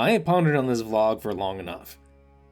I have pondered on this vlog for long enough,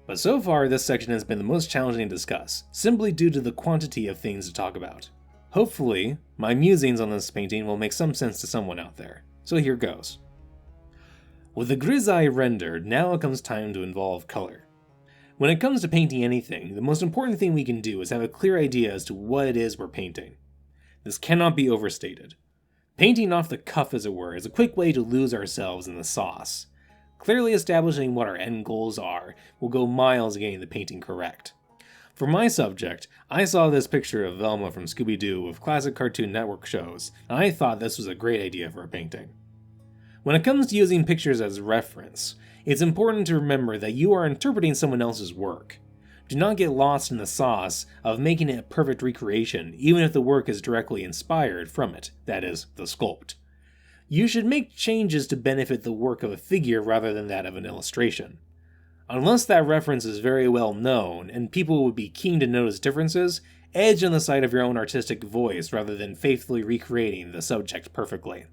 but so far this section has been the most challenging to discuss, simply due to the quantity of things to talk about. Hopefully, my musings on this painting will make some sense to someone out there, so here goes. With the grisaille rendered, now it comes time to involve color. When it comes to painting anything, the most important thing we can do is have a clear idea as to what it is we're painting. This cannot be overstated. Painting off the cuff, as it were, is a quick way to lose ourselves in the sauce. Clearly establishing what our end goals are will go miles in getting the painting correct. For my subject, I saw this picture of Velma from Scooby-Doo with classic Cartoon Network shows, and I thought this was a great idea for a painting. When it comes to using pictures as reference, it's important to remember that you are interpreting someone else's work. Do not get lost in the sauce of making it a perfect recreation, even if the work is directly inspired from it, that is, the sculpt. You should make changes to benefit the work of a figure rather than that of an illustration. Unless that reference is very well known, and people would be keen to notice differences, edge on the side of your own artistic voice rather than faithfully recreating the subject perfectly.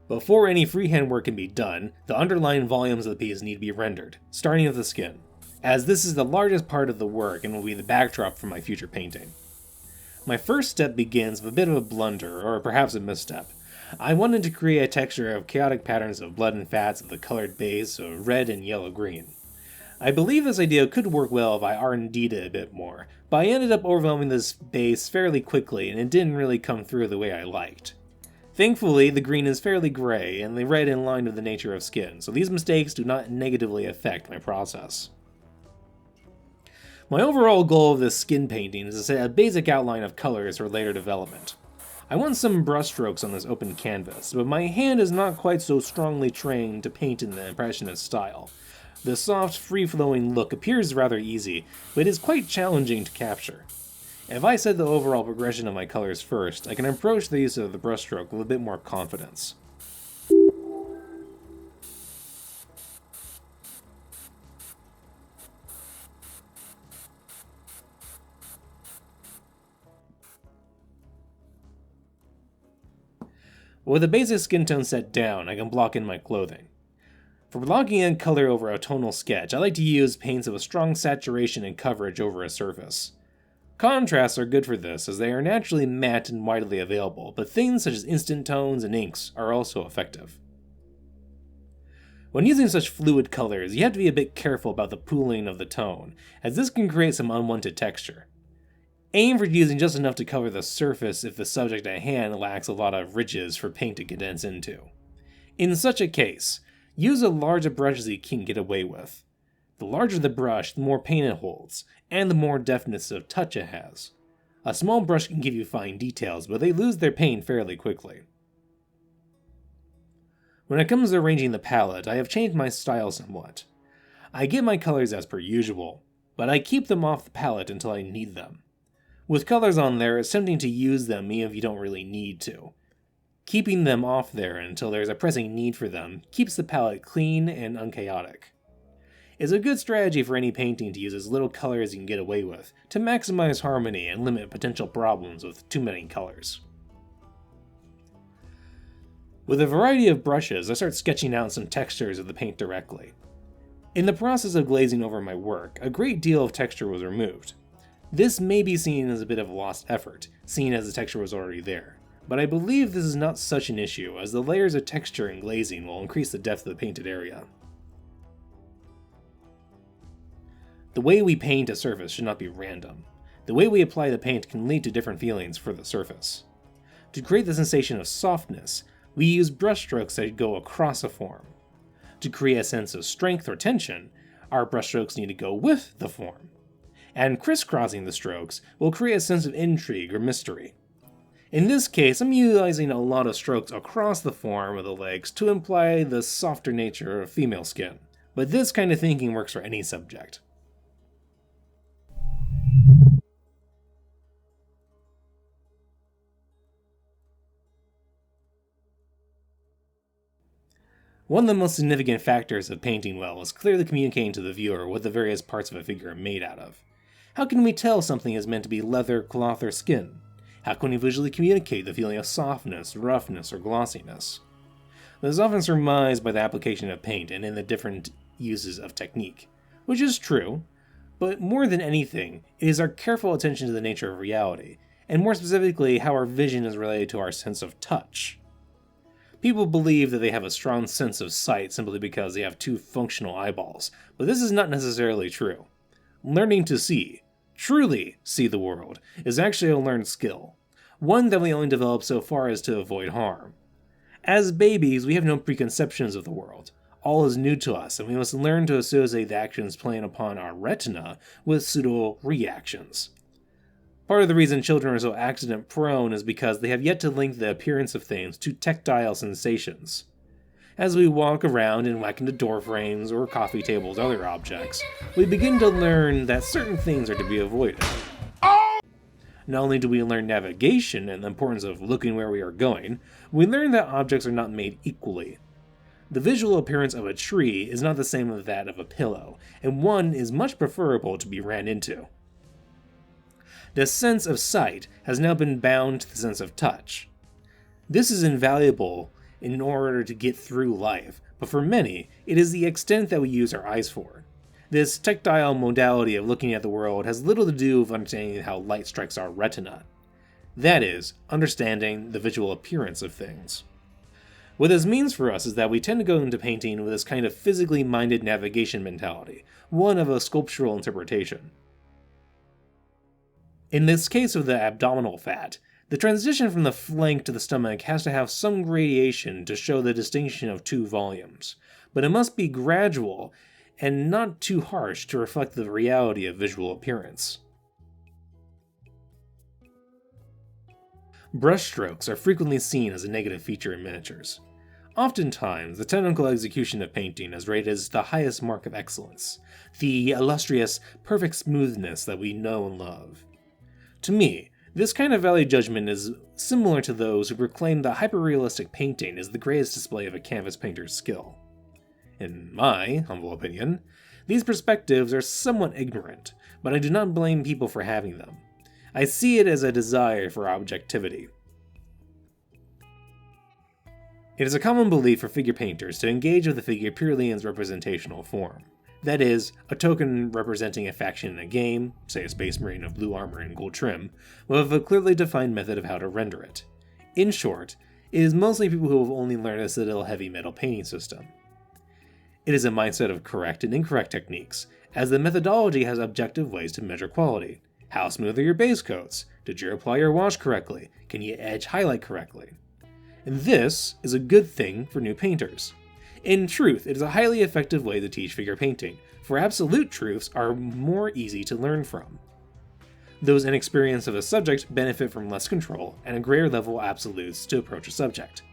Before any freehand work can be done, the underlying volumes of the piece need to be rendered, starting with the skin, as this is the largest part of the work and will be the backdrop for my future painting. My first step begins with a bit of a blunder, or perhaps a misstep. I wanted to create a texture of chaotic patterns of blood and fats with a colored base of red and yellow-green. I believe this idea could work well if I R&D'd it a bit more, but I ended up overwhelming this base fairly quickly and it didn't really come through the way I liked. Thankfully, the green is fairly gray, and the red in line with the nature of skin, so these mistakes do not negatively affect my process. My overall goal of this skin painting is to set a basic outline of colors for later development. I want some brushstrokes on this open canvas, but my hand is not quite so strongly trained to paint in the Impressionist style. The soft, free-flowing look appears rather easy, but it is quite challenging to capture. If I set the overall progression of my colors first, I can approach the use of the brushstroke with a bit more confidence. With the basic skin tone set down, I can block in my clothing. For blocking in color over a tonal sketch, I like to use paints of a strong saturation and coverage over a surface. Contrasts are good for this, as they are naturally matte and widely available, but things such as instant tones and inks are also effective. When using such fluid colors, you have to be a bit careful about the pooling of the tone, as this can create some unwanted texture. Aim for using just enough to cover the surface if the subject at hand lacks a lot of ridges for paint to condense into. In such a case, use as large a brush as you can get away with. The larger the brush, the more paint it holds, and the more deftness of touch it has. A small brush can give you fine details, but they lose their paint fairly quickly. When it comes to arranging the palette, I have changed my style somewhat. I get my colors as per usual, but I keep them off the palette until I need them. With colors on there, it's tempting to use them even if you don't really need to. Keeping them off there until there's a pressing need for them keeps the palette clean and unchaotic. It's a good strategy for any painting to use as little color as you can get away with, to maximize harmony and limit potential problems with too many colors. With a variety of brushes, I start sketching out some textures of the paint directly. In the process of glazing over my work, a great deal of texture was removed. This may be seen as a bit of a lost effort, seeing as the texture was already there, but I believe this is not such an issue, as the layers of texture and glazing will increase the depth of the painted area. The way we paint a surface should not be random. The way we apply the paint can lead to different feelings for the surface. To create the sensation of softness, we use brushstrokes that go across a form. To create a sense of strength or tension, our brushstrokes need to go with the form. And crisscrossing the strokes will create a sense of intrigue or mystery. In this case, I'm utilizing a lot of strokes across the form of the legs to imply the softer nature of female skin, but this kind of thinking works for any subject. One of the most significant factors of painting well is clearly communicating to the viewer what the various parts of a figure are made out of. How can we tell something is meant to be leather, cloth, or skin? How can we visually communicate the feeling of softness, roughness, or glossiness? This is often surmised by the application of paint and in the different uses of technique, which is true, but more than anything, it is our careful attention to the nature of reality, and more specifically how our vision is related to our sense of touch. People believe that they have a strong sense of sight simply because they have two functional eyeballs, but this is not necessarily true. Learning to see, truly see the world, is actually a learned skill, one that we only develop so far as to avoid harm. As babies, we have no preconceptions of the world. All is new to us, and we must learn to associate the actions playing upon our retina with suitable reactions. Part of the reason children are so accident-prone is because they have yet to link the appearance of things to tactile sensations. As we walk around and whack into door frames or coffee tables or other objects, we begin to learn that certain things are to be avoided. Not only do we learn navigation and the importance of looking where we are going, we learn that objects are not made equally. The visual appearance of a tree is not the same as that of a pillow, and one is much preferable to be ran into. The sense of sight has now been bound to the sense of touch. This is invaluable in order to get through life, but for many, it is the extent that we use our eyes for. This tactile modality of looking at the world has little to do with understanding how light strikes our retina. That is, understanding the visual appearance of things. What this means for us is that we tend to go into painting with this kind of physically minded navigation mentality, one of a sculptural interpretation. In this case of the abdominal fat, the transition from the flank to the stomach has to have some gradation to show the distinction of two volumes, but it must be gradual and not too harsh to reflect the reality of visual appearance. Brushstrokes are frequently seen as a negative feature in miniatures. Oftentimes, the technical execution of painting is rated as the highest mark of excellence, the illustrious, perfect smoothness that we know and love. To me, this kind of value judgment is similar to those who proclaim that hyperrealistic painting is the greatest display of a canvas painter's skill. In my humble opinion, these perspectives are somewhat ignorant, but I do not blame people for having them. I see it as a desire for objectivity. It is a common belief for figure painters to engage with the figure purely in its representational form. That is, a token representing a faction in a game, say a Space Marine of blue armor and gold trim, will have a clearly defined method of how to render it. In short, it is mostly people who have only learned a Citadel heavy metal painting system. It is a mindset of correct and incorrect techniques, as the methodology has objective ways to measure quality. How smooth are your base coats? Did you apply your wash correctly? Can you edge highlight correctly? And this is a good thing for new painters. In truth, it is a highly effective way to teach figure painting, for absolute truths are more easy to learn from. Those inexperienced of a subject benefit from less control and a greater level absolutes to approach a subject.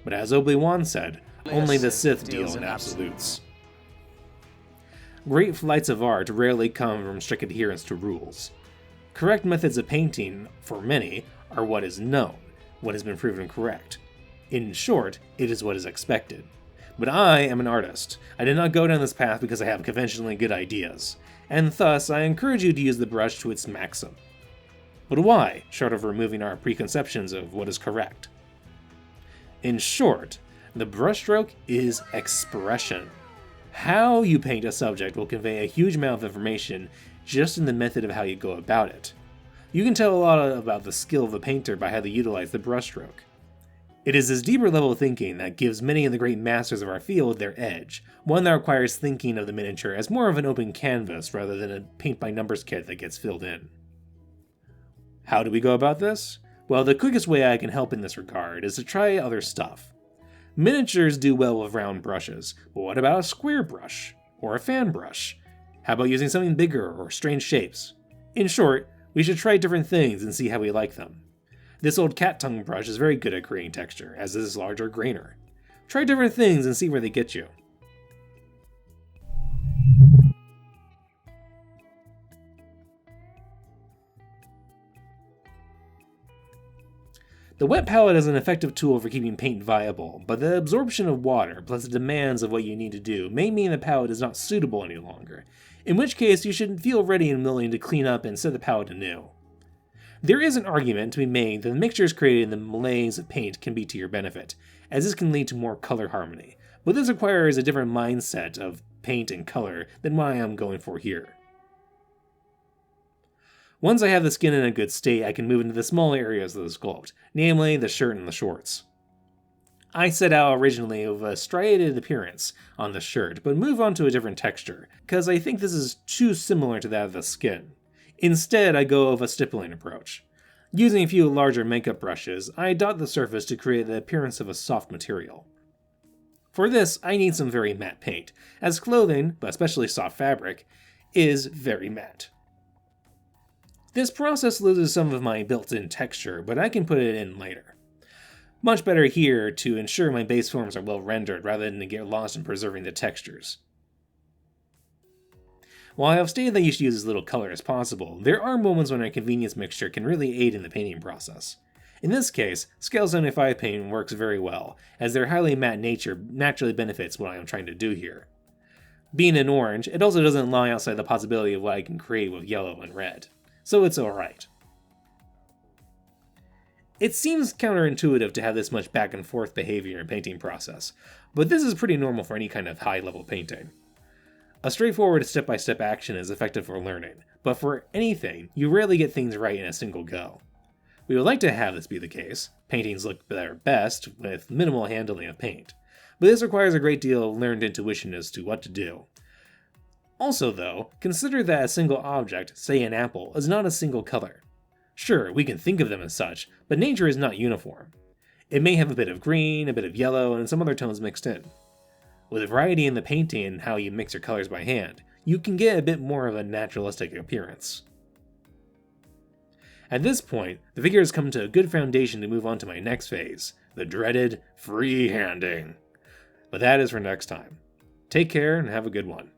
But as Obi-Wan said, only the Sith deal in absolutes. Great flights of art rarely come from strict adherence to rules. Correct methods of painting, for many, are what is known, what has been proven correct. In short, it is what is expected. But I am an artist. I did not go down this path because I have conventionally good ideas, and thus I encourage you to use the brush to its maximum. But why, short of removing our preconceptions of what is correct? In short, the brushstroke is expression. How you paint a subject will convey a huge amount of information just in the method of how you go about it. You can tell a lot about the skill of a painter by how they utilize the brushstroke. It is this deeper level of thinking that gives many of the great masters of our field their edge, one that requires thinking of the miniature as more of an open canvas rather than a paint-by-numbers kit that gets filled in. How do we go about this? Well, the quickest way I can help in this regard is to try other stuff. Miniatures do well with round brushes, but what about a square brush? Or a fan brush? How about using something bigger or strange shapes? In short, we should try different things and see how we like them. This old cat tongue brush is very good at creating texture, as is larger grainer. Try different things and see where they get you. The wet palette is an effective tool for keeping paint viable, but the absorption of water plus the demands of what you need to do may mean the palette is not suitable any longer, in which case you should feel ready and willing to clean up and set the palette anew. There is an argument to be made that the mixtures created in the malaise of paint can be to your benefit, as this can lead to more color harmony, but this requires a different mindset of paint and color than what I am going for here. Once I have the skin in a good state, I can move into the smaller areas of the sculpt, namely the shirt and the shorts. I set out originally with a striated appearance on the shirt, but move on to a different texture, because I think this is too similar to that of the skin. Instead, I go with a stippling approach. Using a few larger makeup brushes, I dot the surface to create the appearance of a soft material. For this, I need some very matte paint, as clothing, but especially soft fabric, is very matte. This process loses some of my built-in texture, but I can put it in later. Much better here to ensure my base forms are well rendered rather than to get lost in preserving the textures. While I have stated that you should use as little color as possible, there are moments when a convenience mixture can really aid in the painting process. In this case, Scale 75 paint works very well, as their highly matte nature naturally benefits what I am trying to do here. Being an orange, it also doesn't lie outside the possibility of what I can create with yellow and red, so it's alright. It seems counterintuitive to have this much back and forth behavior in painting process, but this is pretty normal for any kind of high-level painting. A straightforward step-by-step action is effective for learning, but for anything, you rarely get things right in a single go. We would like to have this be the case. Paintings look better best with minimal handling of paint, but this requires a great deal of learned intuition as to what to do. Also though, consider that a single object, say an apple, is not a single color. Sure, we can think of them as such, but nature is not uniform. It may have a bit of green, a bit of yellow, and some other tones mixed in. With a variety in the painting and how you mix your colors by hand, you can get a bit more of a naturalistic appearance. At this point, the figure has come to a good foundation to move on to my next phase, the dreaded freehanding. But that is for next time. Take care and have a good one.